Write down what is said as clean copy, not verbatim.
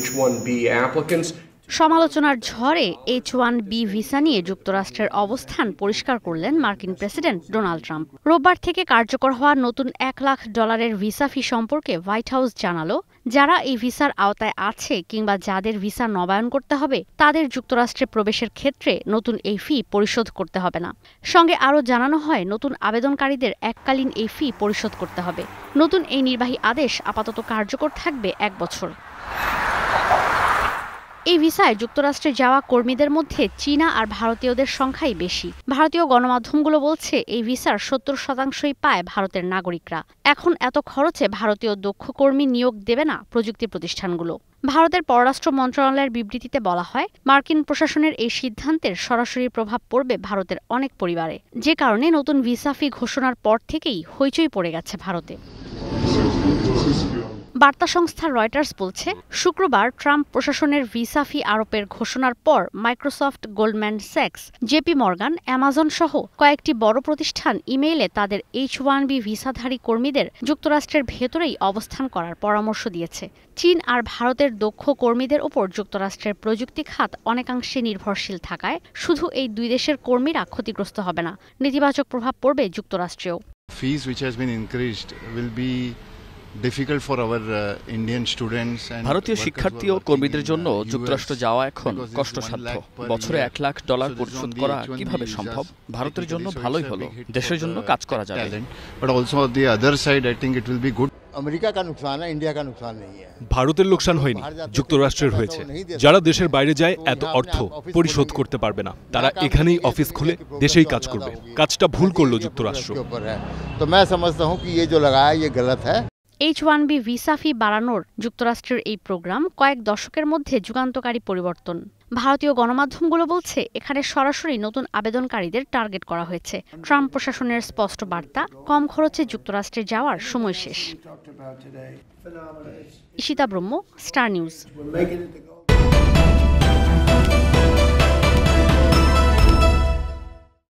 H-1B applicants. সমালোচনার ঝড়ে H-1B visa নিয়ে যুক্তরাষ্ট্রের অবস্থান পরিষ্কার করলেন মার্কিন প্রেসিডেন্ট ডোনাল্ড ট্রাম্প। রোববার থেকে কার্যকর হওয়া নতুন $1 লাখ ভিসা ফি সম্পর্কে হোয়াইট হাউস জানালো, যারা এই ভিসার আওতায় আছে কিংবা যাদের ভিসা নবায়ন করতে হবে তাদের যুক্তরাষ্ট্রে প্রবেশের ক্ষেত্রে নতুন এই ফি পরিশোধ করতে হবে না। সঙ্গে আরও জানানো হয়, নতুন আবেদনকারীদের এককালীন এই ফি পরিশোধ করতে হবে। নতুন এই নির্বাহী আদেশ আপাতত কার্যকর থাকবে 1 বছর। এই ভিসায় যুক্তরাষ্ট্রে যাওয়া কর্মীদের মধ্যে চীনা আর ভারতীয়দের সংখ্যাই বেশি। ভারতীয় গণমাধ্যমগুলো বলছে, এই ভিসার 70% পায় ভারতের নাগরিকরা। এখন এত খরচে ভারতীয় দক্ষ কর্মী নিয়োগ দেবে না প্রযুক্তি প্রতিষ্ঠানগুলো। ভারতের পররাষ্ট্র মন্ত্রণালয়ের বিবৃতিতে বলা হয়, মার্কিন প্রশাসনের এই সিদ্ধান্তের সরাসরি প্রভাব পড়বে ভারতের অনেক পরিবারে, যে কারণে নতুন ভিসা ফি ঘোষণার পর থেকেই হইচই পড়ে গেছে ভারতে। বার্তা সংস্থা রয়টার্স বলছে, শুক্রবার ট্রাম্প প্রশাসনের ভিসা ফি আরোপের ঘোষণার পর মাইক্রোসফট, গোল্ডম্যান স্যাক্স, জেপি মর্গান, অ্যামাজন সহ কয়েকটি বড় প্রতিষ্ঠান ইমেইলে তাদের H-1B ভিসাধারী কর্মীদের যুক্তরাষ্ট্রের ভেতরেই অবস্থান করার পরামর্শ দিয়েছে। চীন আর ভারতের দক্ষ কর্মীদের ওপর যুক্তরাষ্ট্রের প্রযুক্তি খাত অনেকাংশে নির্ভরশীল থাকায় শুধু এই দুই দেশের কর্মীরা ক্ষতিগ্রস্ত হবে না, নেতিবাচক প্রভাব পড়বে যুক্তরাষ্ট্রেও। Fees which has been increased will be difficult for our Indian students and ভারতীয় শিক্ষার্থী ও কর্মীদের জন্য যুক্তরাষ্ট্র যাওয়া এখন কষ্টসাধ্য। বছরে $1 লাখ পরিশোধ করা কিভাবে সম্ভব? ভারতের জন্য ভালোই হলো, দেশের জন্য কাজ করা যাবে। But also on the other side I think it will be good. America का नुकसान है, इंडिया का नुकसान नहीं है। ভারতের লোকসান হয়নি, যুক্তরাষ্ট্রের হয়েছে। যারা দেশের বাইরে যায় এত অর্থ পরিশোধ করতে পারবে না, তারা এখানেই অফিস খুলে দেশেই কাজ করবে। কাজটা ভুল করলো যুক্তরাষ্ট্র। तो मैं समझता हूं कि ये जो लगाया ये गलत है। H-1B ভিসা ফি বাড়ানোর যুক্তরাষ্ট্রের এই প্রোগ্রাম কয়েক দশকের মধ্যে যুগান্তকারী পরিবর্তন। ভারতীয় গণমাধ্যমগুলো বলছে, এখানে সরাসরি নতুন আবেদনকারীদের টার্গেট করা হয়েছে। ট্রাম্প প্রশাসনের স্পষ্ট বার্তা, কম খরচে যুক্তরাষ্ট্রে যাওয়ার সময় শেষ। ঈশিতা ব্রহ্ম, স্টার নিউজ।